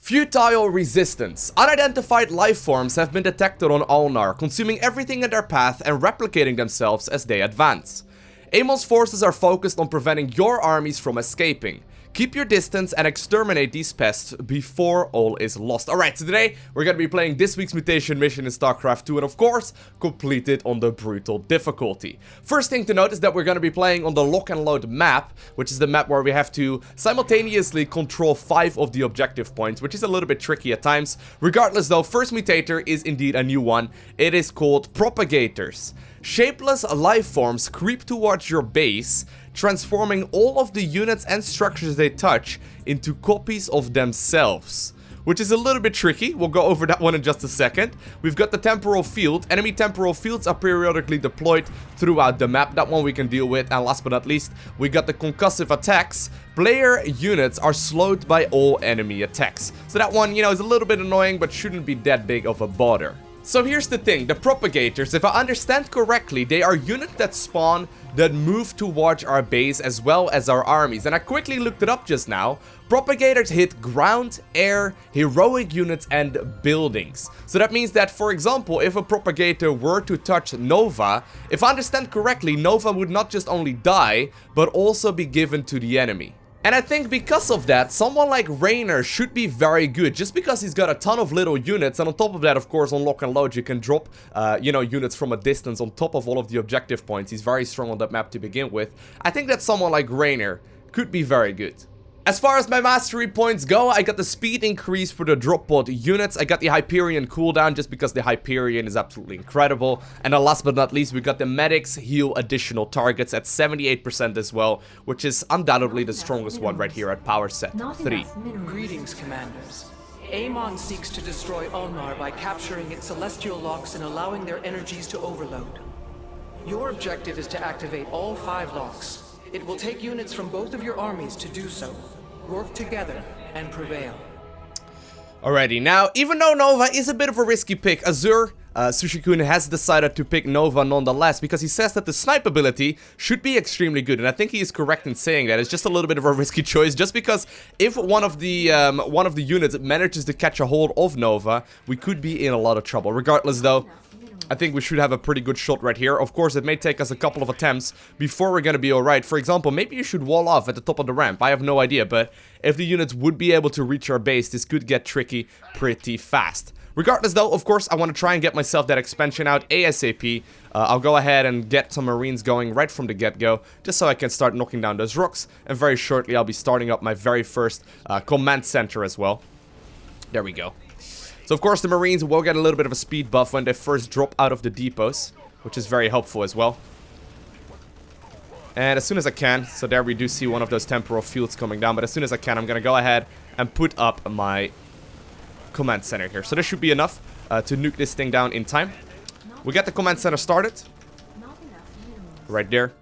Futile Resistance. Unidentified lifeforms have been detected on Ulnar, consuming everything in their path and replicating themselves as they advance. Amon's forces are focused on preventing your armies from escaping. Keep your distance and exterminate these pests before all is lost. Alright, so today we're going to be playing this week's mutation mission in StarCraft 2 and of course, complete it on the brutal difficulty. First thing to note is that we're going to be playing on the lock and load map, which is the map where we have to simultaneously control 5 of the objective points, which is a little bit tricky at times. Regardless though, first mutator is indeed a new one. It is called Propagators. Shapeless lifeforms creep towards your base, transforming all of the units and structures they touch into copies of themselves. Which is a little bit tricky. We'll go over that one in just a second. We've got the Temporal Field. Enemy Temporal Fields are periodically deployed throughout the map. That one we can deal with. And last but not least, we got the concussive attacks. Player units are slowed by all enemy attacks. So that one, you know, is a little bit annoying, but shouldn't be that big of a bother. So here's the thing, the Propagators, if I understand correctly, they are units that spawn that move towards our base as well as our armies. And I quickly looked it up just now. Propagators hit ground, air, heroic units and buildings. So that means that, for example, if a Propagator were to touch Nova, if I understand correctly, Nova would not just only die, but also be given to the enemy. And I think because of that, someone like Raynor should be very good, just because he's got a ton of little units, and on top of that, of course, on lock and load, you can drop, you know, units from a distance on top of all of the objective points. He's very strong on that map to begin with. I think that someone like Raynor could be very good. As far as my mastery points go, I got the speed increase for the drop pod units. I got the Hyperion cooldown just because the Hyperion is absolutely incredible. And then last but not least, we got the medics heal additional targets at 78% as well, which is undoubtedly the strongest one right here at power set 3. Greetings, commanders. Amon seeks to destroy Ulnar by capturing its celestial locks and allowing their energies to overload. Your objective is to activate all 5 locks. It will take units from both of your armies to do so. Work together and prevail. Alrighty, now, even though Nova is a bit of a risky pick, Azur, Sushi-kun has decided to pick Nova nonetheless because he says that the snipe ability should be extremely good, and I think he is correct in saying that. It's just a little bit of a risky choice, just because if one of the units manages to catch a hold of Nova, we could be in a lot of trouble. Regardless though, I think we should have a pretty good shot right here. Of course, it may take us a couple of attempts before we're gonna be alright. For example, maybe you should wall off at the top of the ramp. I have no idea, but if the units would be able to reach our base, this could get tricky pretty fast. Regardless though, of course, I want to try and get myself that expansion out ASAP. I'll go ahead and get some Marines going right from the get-go, just so I can start knocking down those rocks. And very shortly, I'll be starting up my very first command center as well. There we go. So of course the Marines will get a little bit of a speed buff when they first drop out of the depots, which is very helpful as well. And as soon as I can, so there we do see one of those Temporal Fields coming down, but as soon as I can, I'm going to go ahead and put up my command center here. So this should be enough to nuke this thing down in time. We get the command center started. Right there.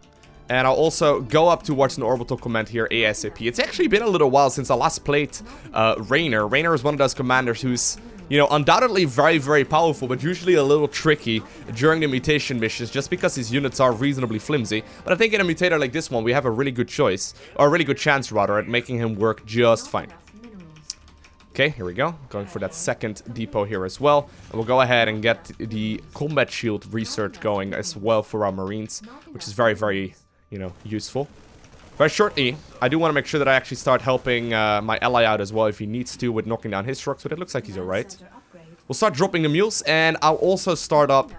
And I'll also go up towards an orbital command here ASAP. It's actually been a little while since I last played Raynor. Raynor is one of those commanders who's, you know, undoubtedly very, very powerful, but usually a little tricky during the mutation missions, just because his units are reasonably flimsy. But I think in a mutator like this one, we have a really good choice, or a really good chance, rather, at making him work just fine. Okay, here we go. Going for that second depot here as well. And we'll go ahead and get the combat shield research going as well for our Marines, which is very, very, you know, useful. Very shortly, I do want to make sure that I actually start helping my ally out as well if he needs to with knocking down his trucks, but it looks like he's alright. We'll start dropping the mules, and I'll also start up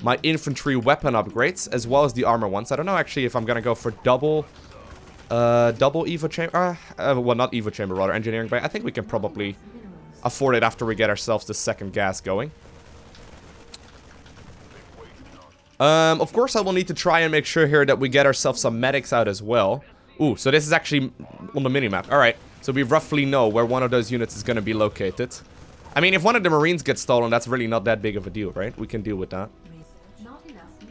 my infantry weapon upgrades as well as the armor ones. I don't know actually if I'm gonna go for double Evo chamber, well, not Evo chamber, rather engineering bay. I think we can probably afford it after we get ourselves the second gas going. Of course I will need to try and make sure here that we get ourselves some medics out as well. Ooh, so this is actually on the minimap. Alright, so we roughly know where one of those units is going to be located. I mean, if one of the Marines gets stolen, that's really not that big of a deal, right? We can deal with that.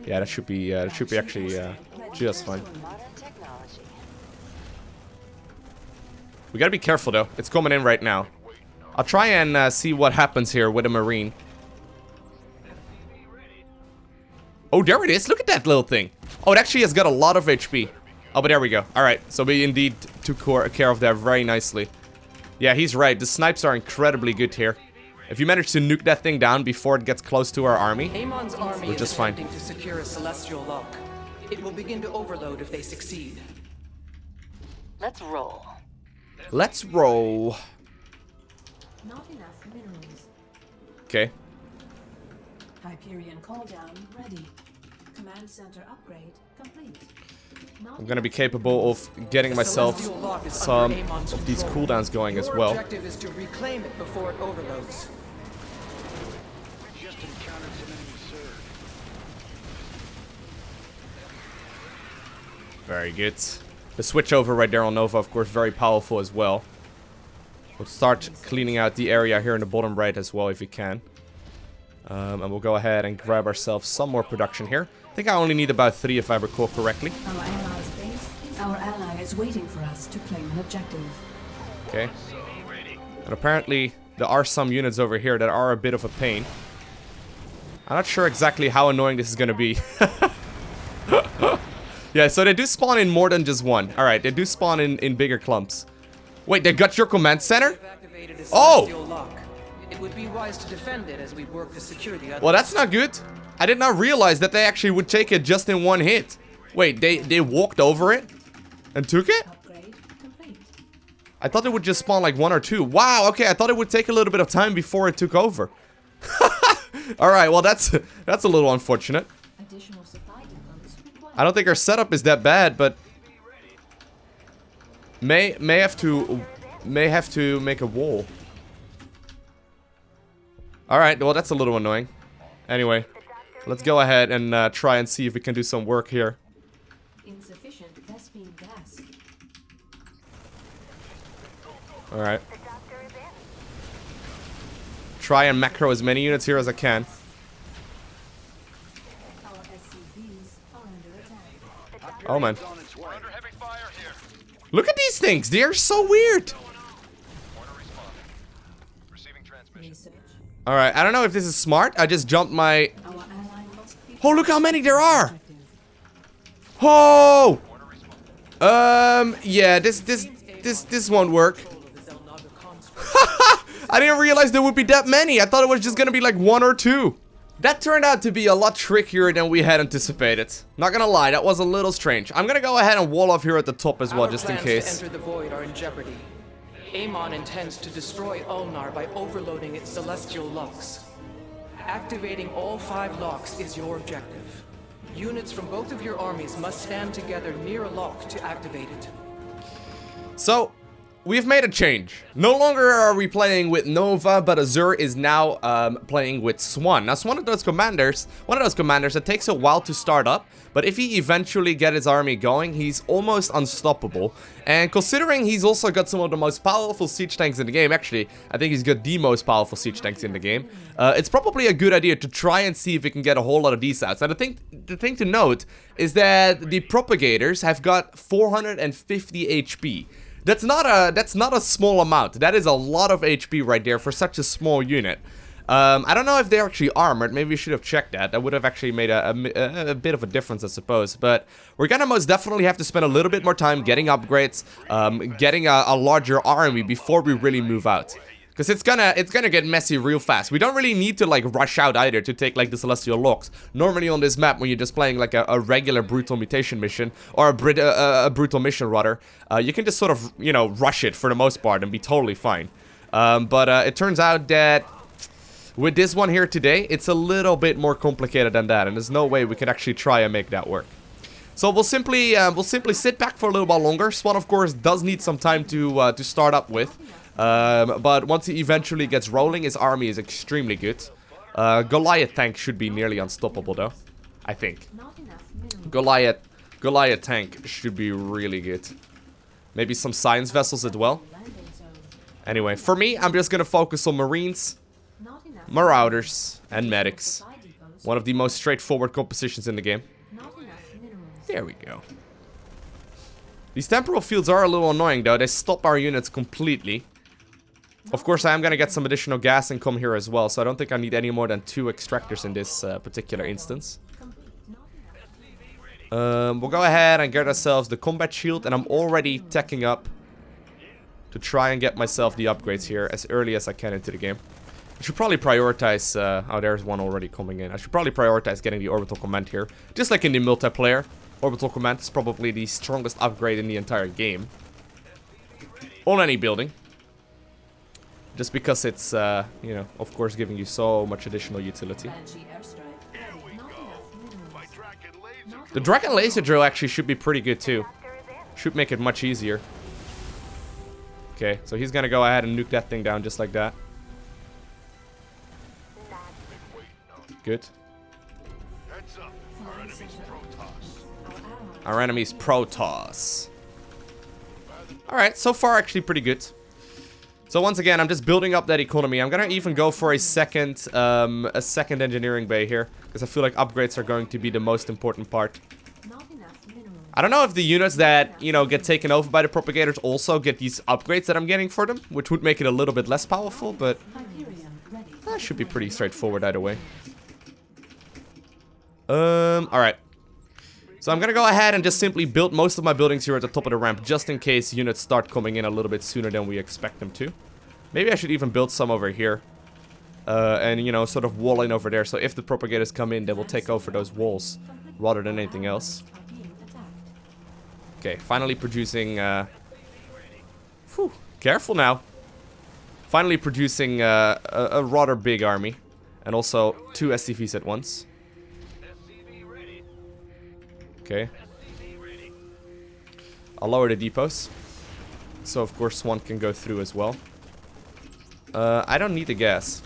Yeah, that should be actually just fine. We gotta be careful though. It's coming in right now. I'll try and see what happens here with a Marine. Oh, there it is. Look at that little thing. Oh, it actually has got a lot of HP. Oh, but there we go. Alright, so we indeed took care of that very nicely. Yeah, he's right. The snipes are incredibly good here. If you manage to nuke that thing down before it gets close to our army, Amon's army we're is just fine. attempting to secure a celestial lock. It will begin to overload if they succeed. Let's roll. Let's roll. Not enough minerals. Okay. Hyperion call down ready. Command center upgrade complete. I'm gonna be capable of getting myself Celestial lock is some under Amon's of these control. cooldowns going as Your well. objective is to reclaim it before it overloads. Just encountered some enemy surge. Very good. The switch over right there on Nova, of course, very powerful as well. We'll start cleaning out the area here in the bottom right as well if we can. And we'll go ahead and grab ourselves some more production here. I think I only need about 3 if I recall correctly. Our allies base. Our ally is waiting for us to claim an objective. Okay. And apparently there are some units over here that are a bit of a pain. I'm not sure exactly how annoying this is gonna be. Yeah, so they do spawn in more than just one. Alright, they do spawn in bigger clumps. Wait, they got your command center? You've activated a Oh! celestial lock. It would be wise to defend it as we work to secure the other. Well, that's not good. I did not realize that they actually would take it just in one hit. Wait, they walked over it? And took it? Upgrade complete. I thought it would just spawn like 1 or 2. Wow, okay, I thought it would take a little bit of time before it took over. Alright, well that's a little unfortunate. Additional supply depots required. I don't think our setup is that bad, but may have to make a wall. Alright, well that's a little annoying. Anyway, let's go ahead and try and see if we can do some work here. Insufficient Vespine gas. Alright. Try and macro as many units here as I can. Our SCVs are under attack. Oh man. On its way. Under heavy fire here. Look at these things, they are so weird. Order responding. Receiving transmission. Research. Alright, I don't know if this is smart. I just jumped my... Our ally must be Oh, look how many there are! objective. Oh! Yeah, this won't work. I didn't realize there would be that many. I thought it was just gonna be like 1 or 2. That turned out to be a lot trickier than we had anticipated. Not gonna lie, that was a little strange. I'm gonna go ahead and wall off here at the top as well, Our just in plans case. to enter the void are in jeopardy. Amon intends to destroy Ulnar by overloading its celestial locks. Activating all 5 locks is your objective. Units from both of your armies must stand together near a lock to activate it. So, we've made a change. No longer are we playing with Nova, but Azure is now playing with Swann. Now, one of those commanders that takes a while to start up, but if he eventually gets his army going, he's almost unstoppable. And considering he's also got some of the most powerful siege tanks in the game, actually, I think he's got the most powerful siege tanks in the game, it's probably a good idea to try and see if we can get a whole lot of these out. Now, the thing to note is that the Propagators have got 450 HP. That's not a small amount. That is a lot of HP right there for such a small unit. I don't know if they're actually armored. Maybe we should have checked that. That would have actually made a bit of a difference, I suppose. But we're gonna most definitely have to spend a little bit more time getting upgrades, getting a larger army before we really move out. Because it's gonna get messy real fast. We don't really need to like rush out either to take like the Celestial Locks. Normally on this map, when you're just playing like a regular brutal mutation mission, or a brutal mission rather, you can just sort of, you know, rush it for the most part and be totally fine. But it turns out that with this one here today, it's a little bit more complicated than that, and there's no way we can actually try and make that work. So we'll simply sit back for a little while longer. Swann, of course, does need some time to start up with. But once he eventually gets rolling, his army is extremely good. Goliath tank should be nearly unstoppable though, I think. Not enough minerals. Goliath tank should be really good. Maybe some science vessels as well. Landing zone. Anyway, for me, I'm just gonna focus on Marines, Not enough Marauders, and Medics. supply depots. One of the most straightforward compositions in the game. Not enough minerals. There we go. These Temporal Fields are a little annoying though. They stop our units completely. Of course, I am gonna get some additional gas and come here as well, so I don't think I need any more than 2 extractors in this particular instance. Complete. Not enough. We'll go ahead and get ourselves the combat shield, and I'm already teching up to try and get myself the upgrades here as early as I can into the game. I should probably prioritize... oh, there's one already coming in. I should probably prioritize getting the orbital command here. Just like in the multiplayer. Orbital command is probably the strongest upgrade in the entire game. On any building. Just because it's, you know, of course giving you so much additional utility. The Dragon Laser Drill actually should be pretty good too. Should make it much easier. Okay, so he's gonna go ahead and nuke that thing down just like that. Good. Our enemy's Protoss. Alright, so far actually pretty good. So once again, I'm just building up that economy. I'm gonna even go for a second engineering bay here, because I feel like upgrades are going to be the most important part. I don't know if the units that, you know, get taken over by the Propagators also get these upgrades that I'm getting for them, which would make it a little bit less powerful, but that should be pretty straightforward either way. Alright. So I'm gonna go ahead and just simply build most of my buildings here at the top of the ramp, just in case units start coming in a little bit sooner than we expect them to. Maybe I should even build some over here. And, you know, sort of wall in over there, so if the Propagators come in, they will take over those walls, rather than anything else. Okay, finally producing, whew, careful now. Finally producing, a rather big army. And also 2 SCVs at once. Okay. I'll lower the depots. So, of course, Swann can go through as well. I don't need the gas.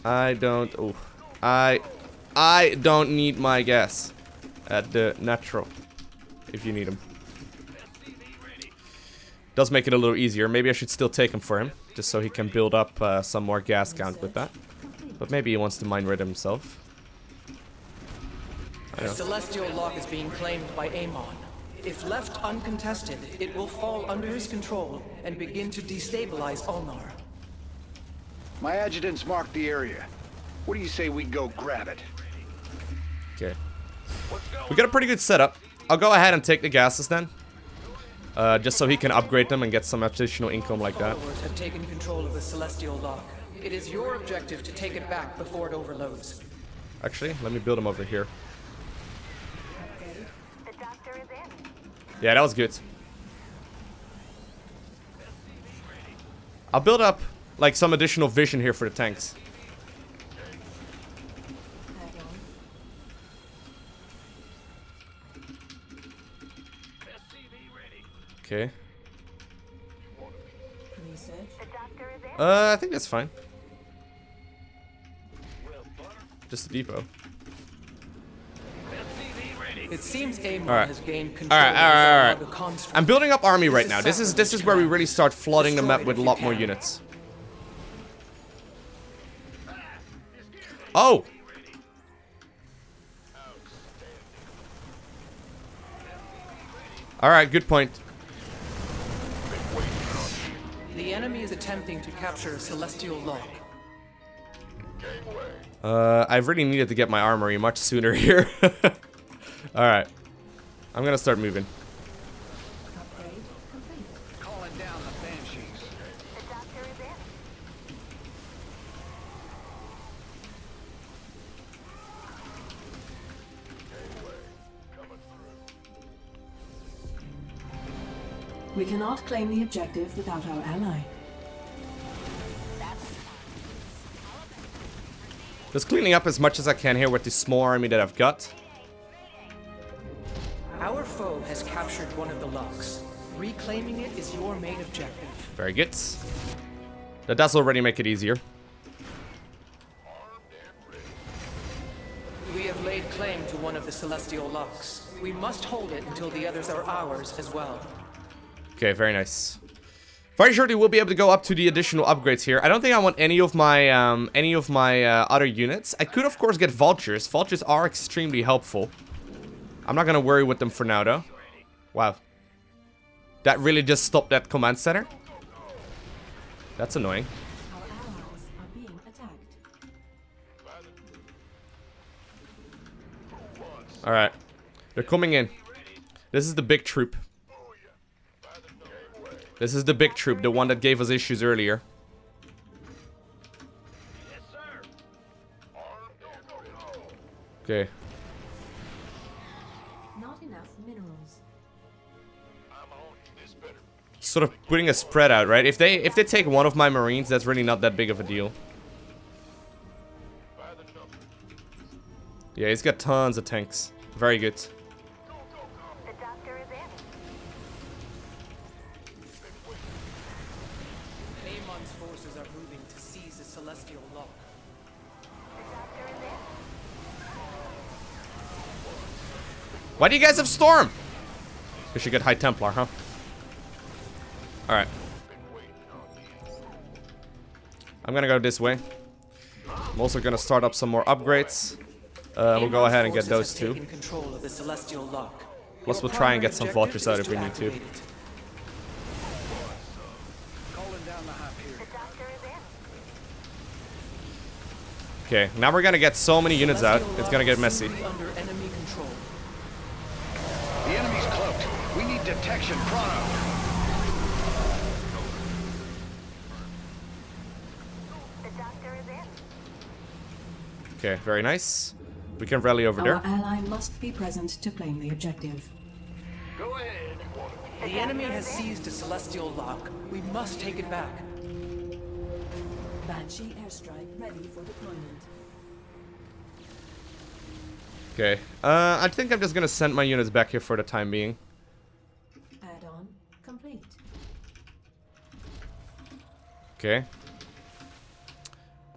I don't... Oh. I don't need my gas. At the natural. If you need him. Does make it a little easier. Maybe I should still take him for him. Just so he can build up some more gas count with that. But maybe he wants to mine rid himself. The Celestial Lock is being claimed by Amon. If left uncontested, it will fall under his control and begin to destabilize Ulnar. My adjutants marked the area. What do you say we go grab it? Okay. We got a pretty good setup. I'll go ahead and take the gases then. Just so he can upgrade them and get some additional income like that. Followers have taken control of the Celestial Lock. It is your objective to take it back before it overloads. Actually, let me build him over here. Yeah, that was good. I'll build up, like, some additional vision here for the tanks. Okay. I think that's fine. Just a depot. It seems Amon has gained control Alright. of the construct. I'm building up army right now. This is where we really start flooding the map with a lot more units. Oh! Alright, good point. The enemy is attempting to capture Celestial Lock. I really needed to get my armory much sooner here. Alright. I'm gonna start moving. Calling down the banshees. We cannot claim the objective without our ally. Just cleaning up as much as I can here with this small army that I've got. Our foe has captured one of the locks. Reclaiming it is your main objective. Very good. That does already make it easier. We have laid claim to one of the Celestial Locks. We must hold it until the others are ours as well. Okay, very nice. Very shortly we'll be able to go up to the additional upgrades here. I don't think I want any of my other units. I could of course get vultures. Vultures are extremely helpful. I'm not gonna worry with them for now though. Wow. That really just stopped that command center? That's annoying. Our allies are being attacked. Alright. They're coming in. This is the big troop. This is the big troop, the one that gave us issues earlier. Okay. Not enough minerals. Sort of putting a spread out, right? If they take one of my Marines, that's really not that big of a deal. Yeah, he's got tons of tanks. Very good. The doctor is in. Amon's forces are moving to seize the celestial lock. The doctor is in. Why do you guys have Storm? Because you get High Templar, huh? Alright. I'm gonna go this way. I'm also gonna start up some more upgrades. We'll go ahead and get those two. Control of the celestial lock. Plus we'll try and get some vultures out if we need to. Calling down the hop here. The doctor is in. Okay, now we're gonna get so many units out, it's gonna get messy. Under enemy control. The enemy's cloaked. We need detection pronto. The doctor is in. Okay, very nice. We can rally over Our there. ally must be present to claim the objective. Go ahead. The enemy has seized a celestial lock. We must take it back. Banshee airstrike ready for deployment. Okay, I think I'm just gonna send my units back here for the time being. Add-on complete. Okay.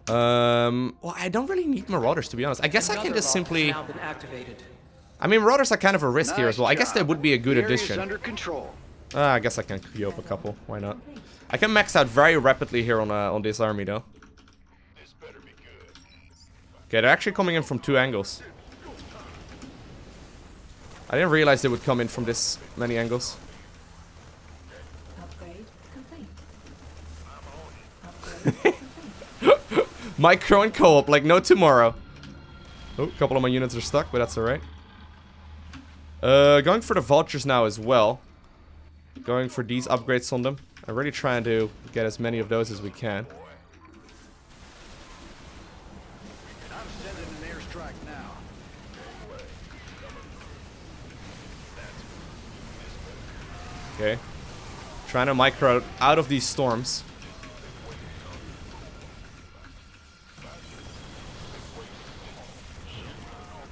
Well, I don't really need Marauders, to be honest. I guess I can just simply... Now been activated. I mean, Marauders are kind of a risk here as well. I guess they would be a good The area's addition. under control. I guess I can queue up a couple. Why not? I can max out very rapidly here on this army, though. Okay, they're actually coming in from 2 angles. I didn't realize they would come in from this many angles. Upgrade complete. Micro and co-op, like no tomorrow. Oh, a couple of my units are stuck, but that's alright. Going for the vultures now as well. Going for these upgrades on them. I'm really trying to get as many of those as we can. I'm sending an airstrike now. Okay. Trying to micro out of these storms.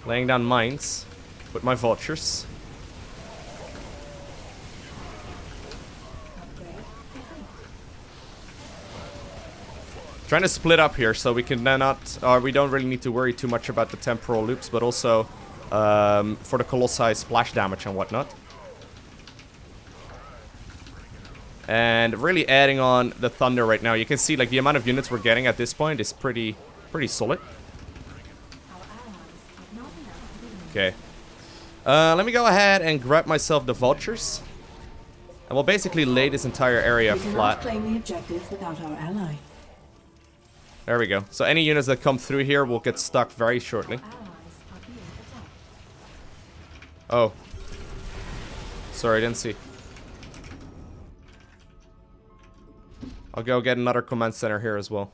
Laying down mines with my vultures. Trying to split up here so we can then not, we don't really need to worry too much about the temporal loops, but also for the Colossi splash damage and whatnot. And really adding on the thunder right now. You can see like the amount of units we're getting at this point is pretty solid. Okay. Let me go ahead and grab myself the vultures. And we'll basically lay this entire area We cannot flat. claim the objective without our ally. There we go. So any units that come through here will get stuck very shortly. Allies are being attacked. Oh. Sorry, I didn't see. I'll go get another command center here as well.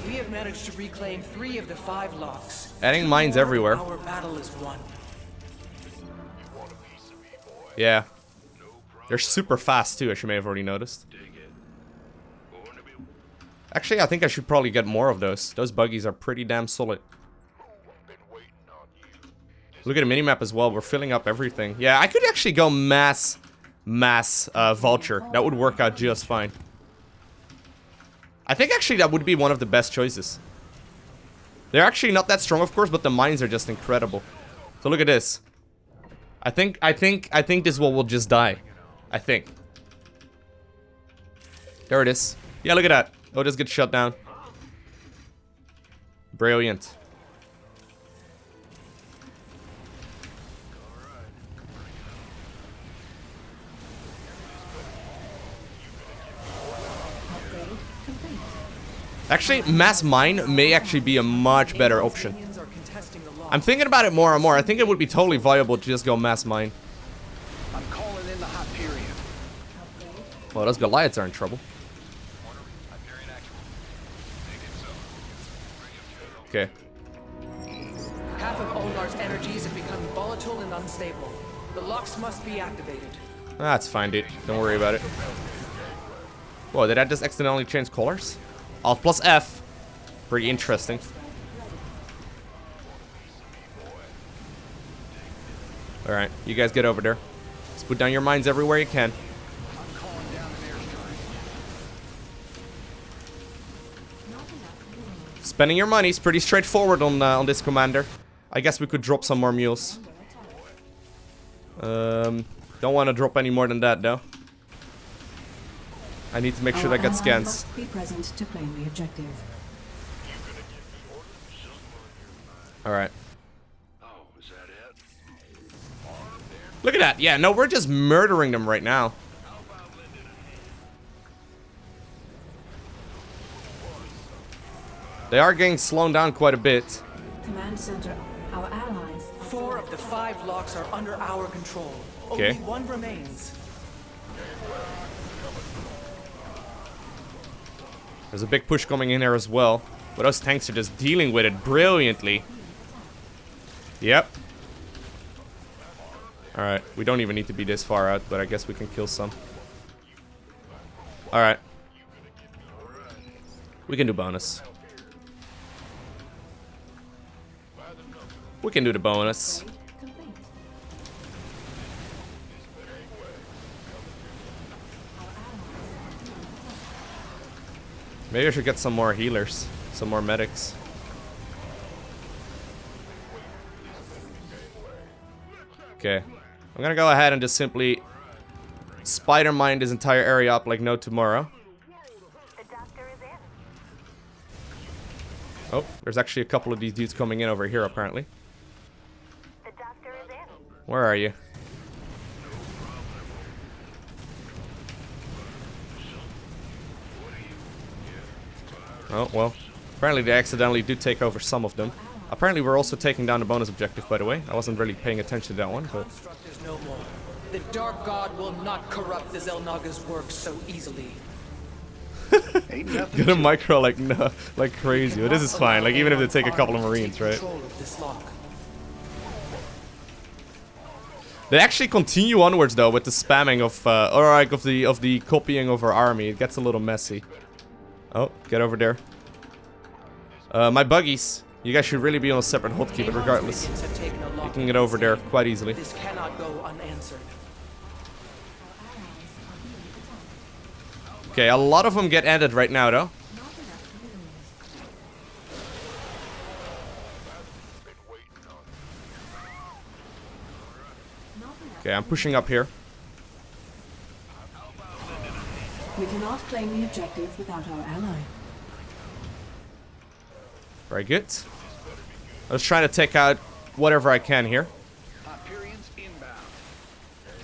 We have managed to reclaim 3 of the 5 locks. Adding mines everywhere. Our battle is won. Yeah. They're super fast too, as you may have already noticed. Actually, I think I should probably get more of those. Those buggies are pretty damn solid. Look at the minimap as well. We're filling up everything. Yeah, I could actually go mass vulture. That would work out just fine. I think actually that would be one of the best choices. They're actually not that strong, of course, but the mines are just incredible. So look at this. I think this one will just die. I think. There it is. Yeah, look at that. Oh, just get shut down. Brilliant. Upgrade complete. Actually, mass mine may actually be a much better option. Minions are contesting the lock. I'm thinking about it more and more. I think it would be totally viable to just go mass mine. I'm calling in the hot period. Well, those Goliaths are in trouble. Okay. Half of Ulnar's energies have become volatile and unstable. The locks must be activated. That's fine, dude. Don't worry about it. Whoa, did I just accidentally change colors? Alt plus F. Pretty interesting. Alright, you guys get over there. Just put down your mines everywhere you can. I'm calling down an airstrike. Spending your money is pretty straightforward on this commander. I guess we could drop some more mules. Don't want to drop any more than that, though. I need to make sure that gets scans. Must be present to claim the objective. Alright. Oh, is that it? Look at that. Yeah, no, we're just murdering them right now. They are getting slowed down quite a bit. Command center, our allies. 4 of the 5 locks are under our control. Okay. Only 1 remains. There's a big push coming in there as well. But those tanks are just dealing with it brilliantly. Yep. Alright, we don't even need to be this far out, but I guess we can kill some. Alright. We can do bonus. We can do the bonus. Complete. Maybe I should get some more healers. Some more medics. Okay. I'm gonna go ahead and just simply spider mine this entire area up like no tomorrow. The doctor is in. Oh, there's actually a couple of these dudes coming in over here apparently. The doctor is in. Where are you? Oh, well. Apparently they accidentally do take over some of them. Apparently we're also taking down the bonus objective, by the way. I wasn't really paying attention to that one, but... Construct is no more. The Dark God will not corrupt the Xel'Naga's work so easily. Ain't nothing. Gonna micro like no, like crazy, but this is fine. Like even if they take a couple of Marines, right? Control of this lock. They actually continue onwards though with the spamming of, or like of the copying of our army. It gets a little messy. Oh, get over there. My buggies. You guys should really be on a separate hotkey, but regardless, Minions have taken a lock you can get over there quite easily. This cannot go unanswered. Okay, a lot of them get ended right now though. Okay, I'm pushing up here. We cannot claim the objective without our ally. Very good. I was trying to take out whatever I can here. Hyperion's inbound.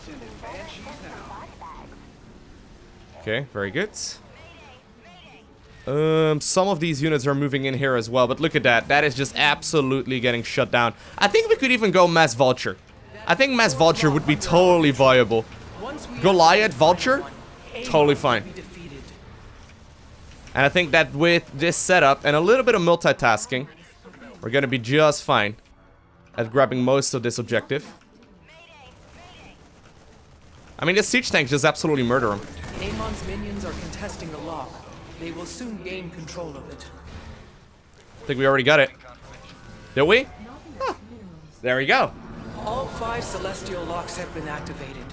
Sending banshees now. Okay, very good. Some of these units are moving in here as well, but look at that. That is just absolutely getting shut down. I think we could even go mass vulture. I think mass vulture would be totally viable. Once we Goliath vulture, Amon totally will fine. be defeated. And I think that with this setup and a little bit of multitasking, we're gonna be just fine at grabbing most of this objective. I mean, this siege tank just absolutely murder him. Amon's minions are contesting the lock. They will soon gain control of it. I think we already got it. Did we? Huh. There we go. All 5 celestial locks have been activated.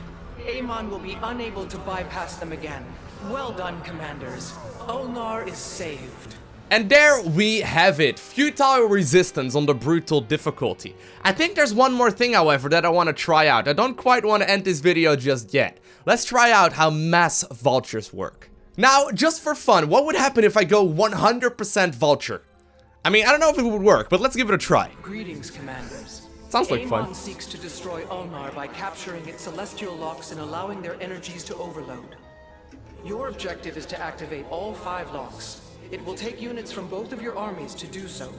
Amon will be unable to bypass them again. Well done, commanders. Ulnar is saved. And there we have it. Futile Resistance on the brutal difficulty. I think there's one more thing, however, that I want to try out. I don't quite want to end this video just yet. Let's try out how mass vultures work. Now, just for fun, what would happen if I go 100% vulture? I mean, I don't know if it would work, but let's give it a try. Greetings, commanders. Sounds like fun. Amon seeks to destroy Ulnar by capturing its celestial locks and allowing their energies to overload. Your objective is to activate all 5 locks. It will take units from both of your armies to do so.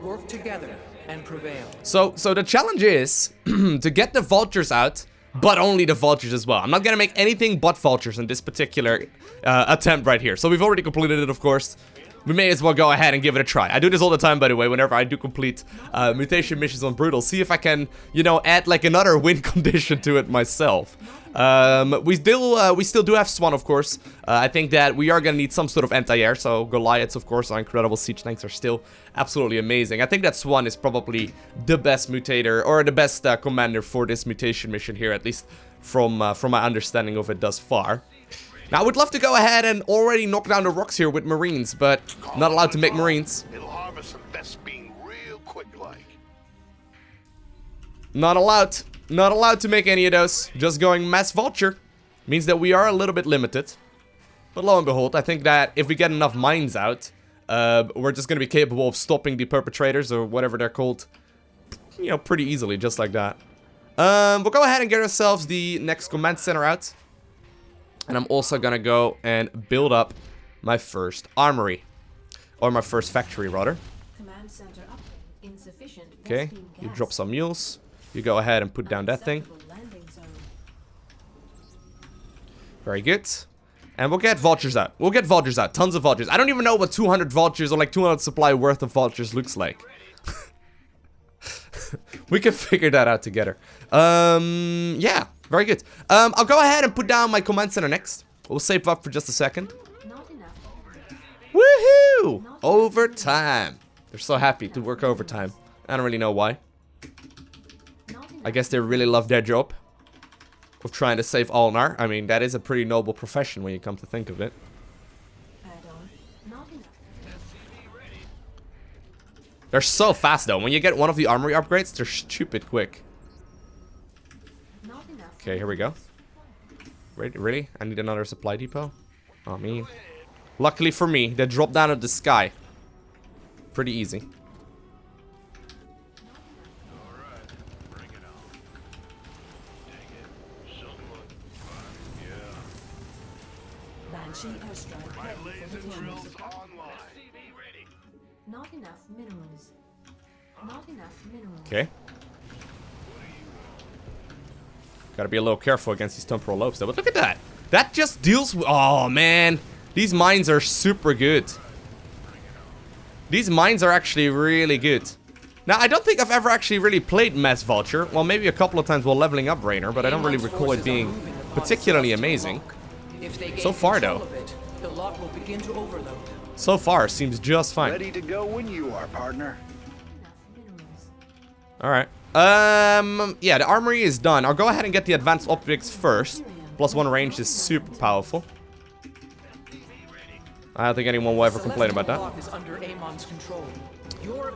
Work together, and prevail. So the challenge is to get the vultures out, but only the vultures as well. I'm not gonna make anything but vultures in this particular attempt right here. So we've already completed it, of course. We may as well go ahead and give it a try. I do this all the time, by the way, whenever I do complete mutation missions on Brutal. See if I can, you know, add like another win condition to it myself. We still do have Swann, of course. I think that we are gonna need some sort of anti-air. So Goliaths, of course, our incredible siege tanks are still absolutely amazing. I think that Swann is probably the best mutator, or the best commander for this mutation mission here, at least from my understanding of it thus far. Now, I would love to go ahead and already knock down the rocks here with Marines, but not allowed to make Marines. It'll harvest some Vespene real quick like. Not allowed. Not allowed to make any of those. Just going mass vulture means that we are a little bit limited. But lo and behold, I think that if we get enough mines out, we're just going to be capable of stopping the perpetrators, or whatever they're called, you know, pretty easily, just like that. We'll go ahead and get ourselves the next command center out. And I'm also gonna go and build up my first armory. Or my first factory, rather. Command center upgrade insufficient. Okay, you drop some mules. You go ahead and put down that thing. Very good. And we'll get vultures out. We'll get vultures out. Tons of vultures. I don't even know what 200 vultures, or like 200 supply worth of vultures looks like. We can figure that out together. Yeah. Very good. I'll go ahead and put down my command center next. We'll save up for just a second. Woohoo! Overtime. They're so happy to work overtime. I don't really know why. I guess they really love their job of trying to save Ulnar. I mean, that is a pretty noble profession when you come to think of it. They're so fast though. When you get one of the armory upgrades, they're stupid quick. Okay, here we go. Really? I need another supply depot? Oh, man. Luckily for me, they drop down at the sky. Pretty easy. Not enough minerals. Not enough minerals. Okay. Gotta be a little careful against these temporal lobes though. But look at that. That just deals with... Oh, man. These mines are super good. These mines are actually really good. Now, I don't think I've ever actually really played Mass Vulture. Well, maybe a couple of times while leveling up Raynor, but I don't really recall it being particularly amazing. So far, though. The lock will begin to overload. So far, seems just fine. Ready to go when you are, partner. Alright. Yeah, the armory is done. I'll go ahead and get the advanced optics first. +1 range is super powerful. I don't think anyone will ever complain about that.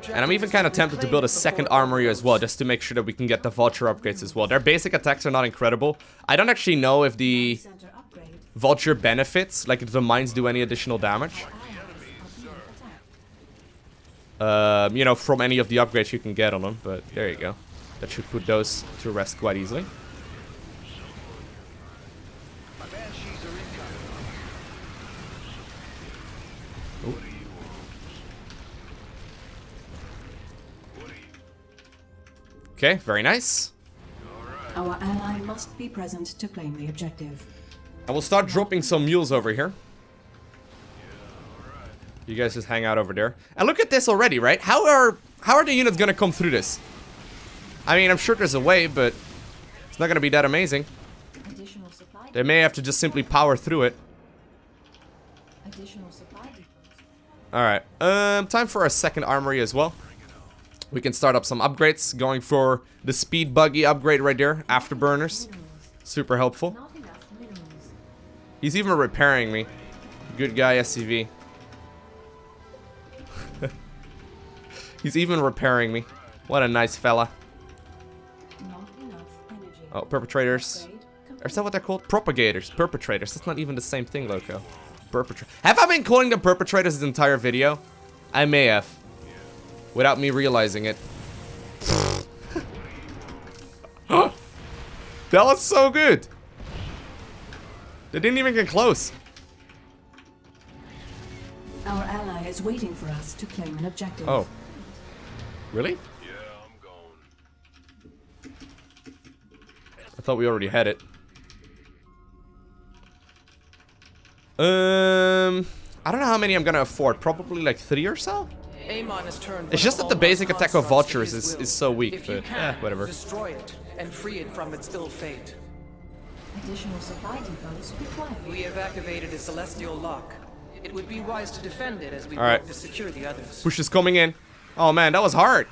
And I'm even kind of tempted to build a second armory as well, just to make sure that we can get the vulture upgrades as well. Their basic attacks are not incredible. I don't actually know if the vulture benefits, like if the mines do any additional damage. You know, from any of the upgrades you can get on them, but there you go. That should put those to rest quite easily. Ooh. Okay, very nice. Our ally must be present to claim the objective. I will start dropping some mules over here. You guys just hang out over there. And look at this already, right? How are the units gonna come through this? I mean, I'm sure there's a way, but it's not gonna be that amazing. They may have to just simply power through it. Alright, time for our second armory as well. We can start up some upgrades, going for the speed buggy upgrade right there, afterburners. Super helpful. He's even repairing me. Good guy, SCV. He's even repairing me. What a nice fella. Oh, perpetrators. Is that what they're called? Propagators. Perpetrators. That's not even the same thing, Lowko. Have I been calling them perpetrators this entire video? I may have. Without me realizing it. That was so good. They didn't even get close. Our ally is waiting for us to claim an objective. Oh. Really? I thought we already had it. I don't know how many I'm gonna afford. Probably like 3 or so? Amon has turned It's just that the basic attack of Vultures is so weak, but whatever. Destroy it and free it from its ill fate. Additional supply depots required. We have activated a celestial lock. It would be wise to defend it as we Alright. work to secure the others. Push is coming in. Oh man, that was hard.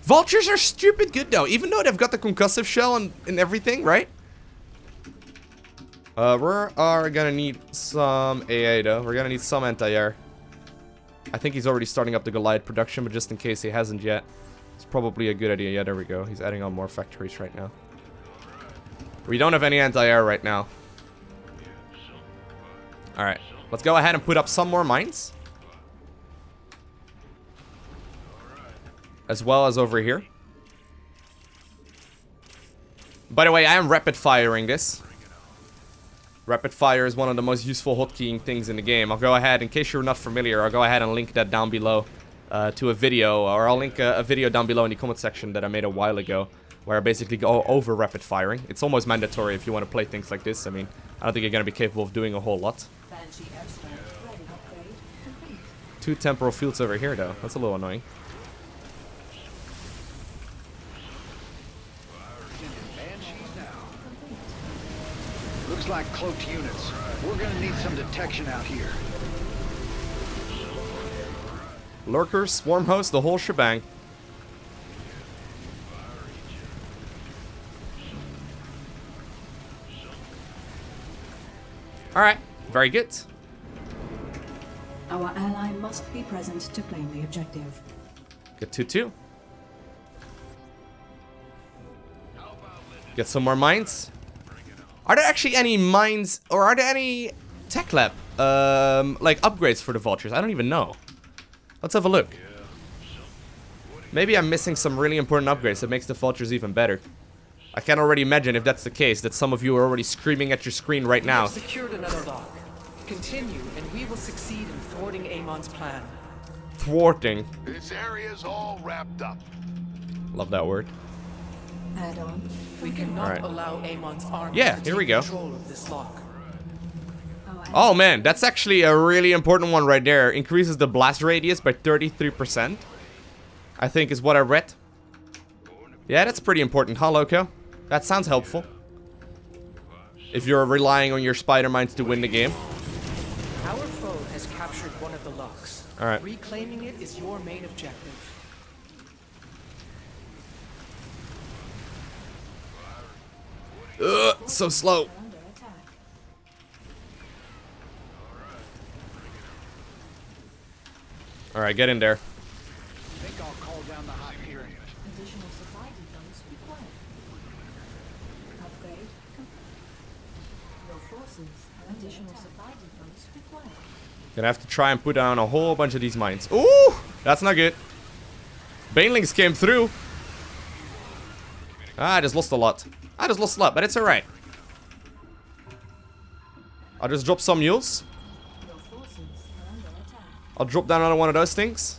Vultures are stupid good though, even though they've got the concussive shell and everything, right? We are gonna need some AA though. We're gonna need some anti-air. I think he's already starting up the Goliath production, but just in case he hasn't yet, it's probably a good idea. Yeah, there we go. He's adding on more factories right now. We don't have any anti-air right now. Alright, let's go ahead and put up some more mines. As well as over here. By the way, I am rapid firing this. Rapid fire is one of the most useful hotkeying things in the game. I'll go ahead, in case you're not familiar, I'll go ahead and link that down below to a video. Or I'll link a video down below in the comment section that I made a while ago, where I basically go over rapid firing. It's almost mandatory if you want to play things like this. I mean, I don't think you're going to be capable of doing a whole lot. 2 temporal fields over here, though. That's a little annoying. Looks like cloaked units. We're gonna need some detection out here. Lurkers, swarm hosts, the whole shebang. Alright, very good. Our ally must be present to claim the objective. Get 2-2. Get some more mines. Are there actually any mines, or are there any tech lab, like upgrades for the Vultures? I don't even know. Let's have a look. Maybe I'm missing some really important upgrades that makes the Vultures even better. I can already imagine, if that's the case, that some of you are already screaming at your screen right now. We have secured another lock. Continue, and we will succeed in thwarting Amon's plan. Thwarting. This area's all wrapped up. Love that word. Add on. We cannot Alright. allow Amon's army Yeah, to here take we go. control of this lock. Oh man, that's actually a really important one right there. Increases the blast radius by 33%. I think is what I read. Yeah, that's pretty important, huh, Lowko? That sounds helpful. If you're relying on your spider mines to win the game. Our foe has captured one of the locks. Alright. Reclaiming it is your main objective. So slow. Under attack. Alright, get in there. I think I'll call down the Hyperion. Additional supply depots required. Upgrade complete. Your forces have additional supply depots required. Gonna have to try and put down a whole bunch of these mines. Ooh! That's not good. Banelings came through. Ah, I just lost a lot. But it's alright. I'll just drop some mules. Your forces are under attack. I'll drop down another one of those things.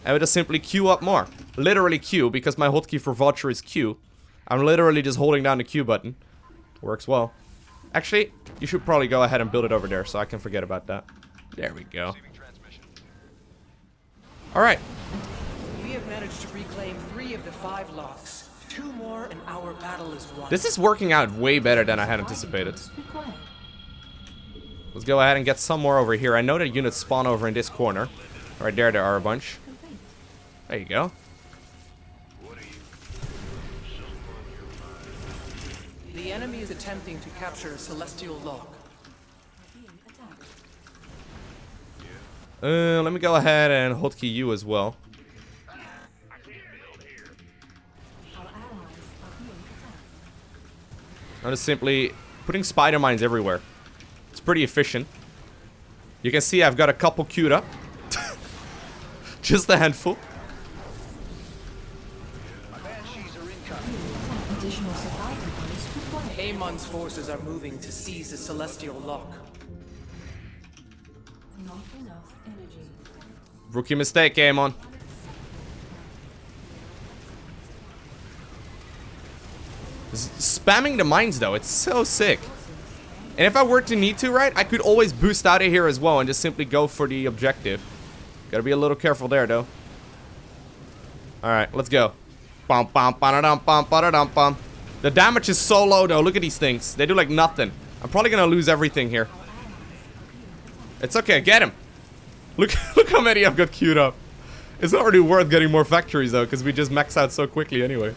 And we'll just simply queue up more. Literally Q, because my hotkey for Vulture is Q. I'm literally just holding down the Q button. Works well. Actually, you should probably go ahead and build it over there so I can forget about that. There we go. Receiving transmission. Alright. We have managed to reclaim 3 of the 5 locks. 2 more and our battle is won. This is working out way better than I had anticipated. Required. Let's go ahead and get some more over here. I know that units spawn over in this corner. Right there are a bunch. Complete. There you go. The enemy is attempting to capture a celestial lock. Being attacked. Let me go ahead and hotkey you as well. Our allies are being attacked. I'm just simply putting spider mines everywhere. It's pretty efficient. You can see I've got a couple queued up. Just a handful. My banshees are incoming. Additional supply depots required. Amon's forces are moving to seize the celestial lock. Not enough energy. Rookie mistake, Amon. Spamming the mines, though, it's so sick. And if I were to need to, right, I could always boost out of here as well and just simply go for the objective. Gotta be a little careful there, though. Alright, let's go. Bum, bum, ba-da-dum, bum, ba-da-dum, bum. The damage is so low, though. Look at these things. They do, like, nothing. I'm probably gonna lose everything here. It's okay. Get him. Look how many I've got queued up. It's not really worth getting more factories, though, because we just max out so quickly anyway.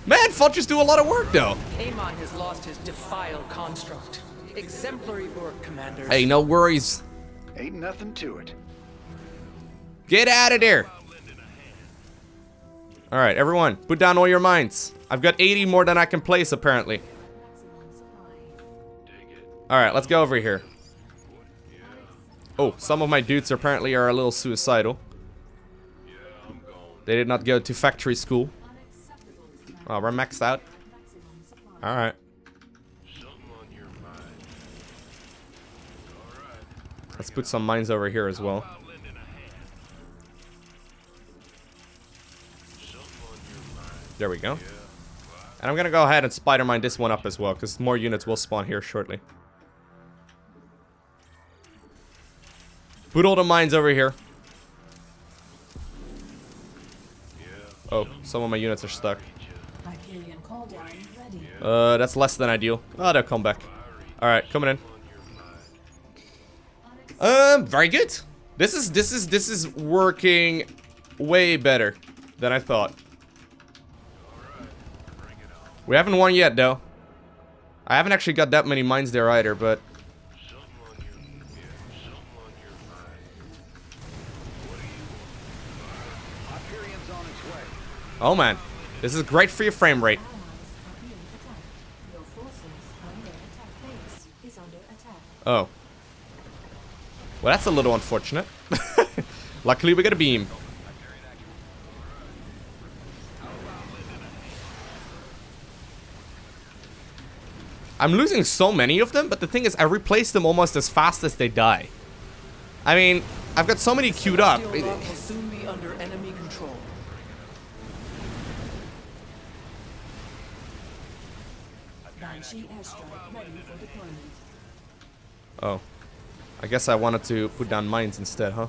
Man, Vultures do a lot of work, though. Amon has lost his defile construct. Exemplary work, commanders. Hey, no worries. Ain't nothing to it. Get out of there. Alright, everyone, put down all your mines. I've got 80 more than I can place, apparently. Alright, let's go over here. Oh, some of my dudes apparently are a little suicidal. They did not go to factory school. Oh, we're maxed out. Alright. Let's put some mines over here as well. There we go. And I'm gonna go ahead and spider mine this one up as well, because more units will spawn here shortly. Put all the mines over here. Oh, some of my units are stuck. That's less than ideal. Oh, they'll come back. Alright, coming in. Very good. This is working way better than I thought. We haven't won yet, though. I haven't actually got that many mines there either, but... Oh, man. This is great for your frame rate. Oh. Well, that's a little unfortunate. Luckily, we got a beam. I'm losing so many of them, but the thing is, I replace them almost as fast as they die. I mean, I've got so many queued up. Will soon be under enemy control. Oh. I guess I wanted to put down mines instead, huh?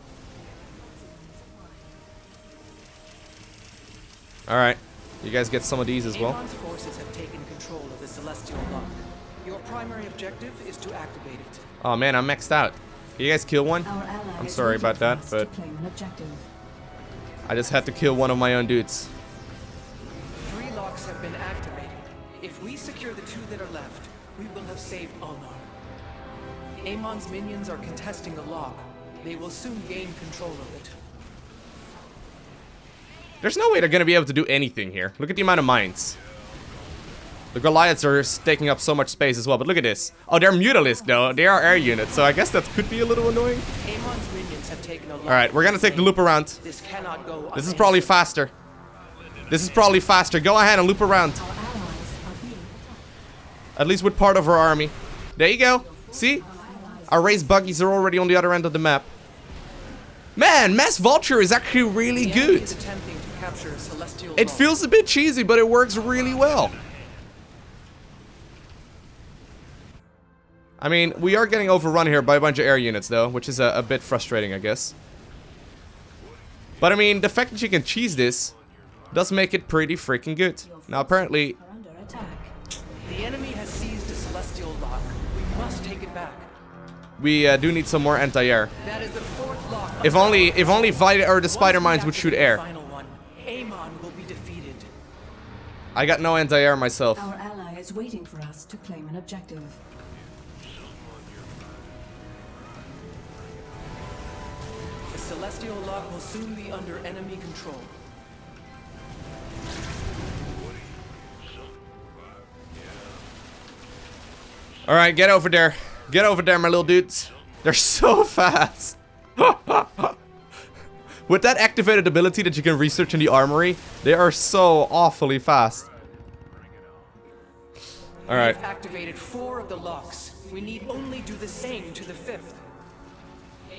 Alright. You guys get some of these as well. Amon's forces have taken control of the celestial lock. Your primary objective is to activate it. Oh man, I'm maxed out. You guys kill one? I'm sorry about that, but I just had to kill one of my own dudes. 3 locks have been activated. If we secure the 2 that are left, we will have saved Ulnar. Amon's minions are contesting the lock. They will soon gain control of it. There's no way they're gonna be able to do anything here. Look at the amount of mines. The Goliaths are taking up so much space as well, but look at this. Oh, they're Mutalisk though. They are air units, so I guess that could be a little annoying. Amon's minions have taken a lot. Alright, we're gonna take the loop around. This cannot go. This is probably faster. This is probably faster. Go ahead and loop around. At least with part of our army. There you go. See? Our raised buggies are already on the other end of the map. Man, Mass Vulture is actually really good. It feels a bit cheesy, but it works really well. I mean, we are getting overrun here by a bunch of air units, though, which is a bit frustrating, I guess. But I mean, the fact that you can cheese this does make it pretty freaking good. Now, apparently... The enemy has seized a celestial lock. We must take it back. We do need some more anti-air. That is the 4th lock. If only the spider mines would shoot air. Amon will be defeated. I got no anti-air myself. Our ally is waiting for us to claim an objective. The celestial lock will soon be under enemy control. Alright, get over there. Get over there, my little dudes. They're so fast. With that activated ability that you can research in the armory, they are so awfully fast. Alright. We've activated 4 of the locks. We need only do the same to the 5th.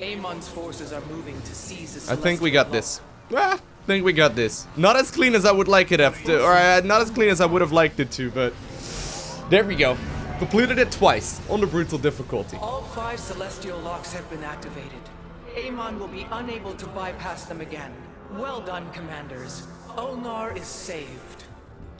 Amon's forces are moving to seize the celestial I think we got this. Ah, I think we got this. Not as clean as I would like it to, or not as clean as I would have liked it to, but There we go. Completed it twice on the brutal difficulty. All 5 celestial locks have been activated. Amon will be unable to bypass them again. Well done, commanders. Ulnar is saved.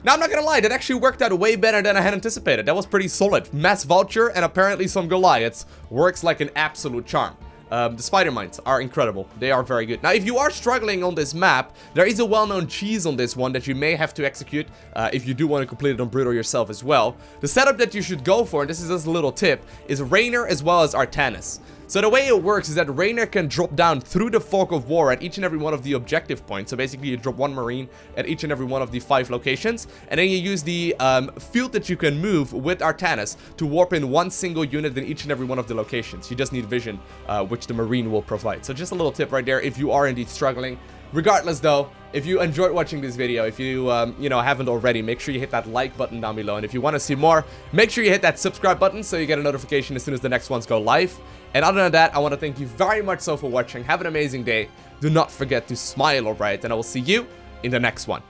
Now, I'm not gonna lie, that actually worked out way better than I had anticipated. That was pretty solid. Mass Vulture and apparently some Goliaths works like an absolute charm. The spider mines are incredible. They are very good. Now, if you are struggling on this map, there is a well-known cheese on this one that you may have to execute if you do want to complete it on Brutal yourself as well. The setup that you should go for, and this is just a little tip, is Raynor as well as Artanis. So the way it works is that Raynor can drop down through the Fog of War at each and every one of the objective points. So basically you drop 1 Marine at each and every one of the 5 locations. And then you use the field that you can move with Artanis to warp in 1 single unit in each and every one of the locations. You just need vision, which the Marine will provide. So just a little tip right there if you are indeed struggling. Regardless though, if you enjoyed watching this video, if you, haven't already, make sure you hit that like button down below. And if you want to see more, make sure you hit that subscribe button so you get a notification as soon as the next ones go live. And other than that, I want to thank you very much so for watching. Have an amazing day. Do not forget to smile, alright? And I will see you in the next one.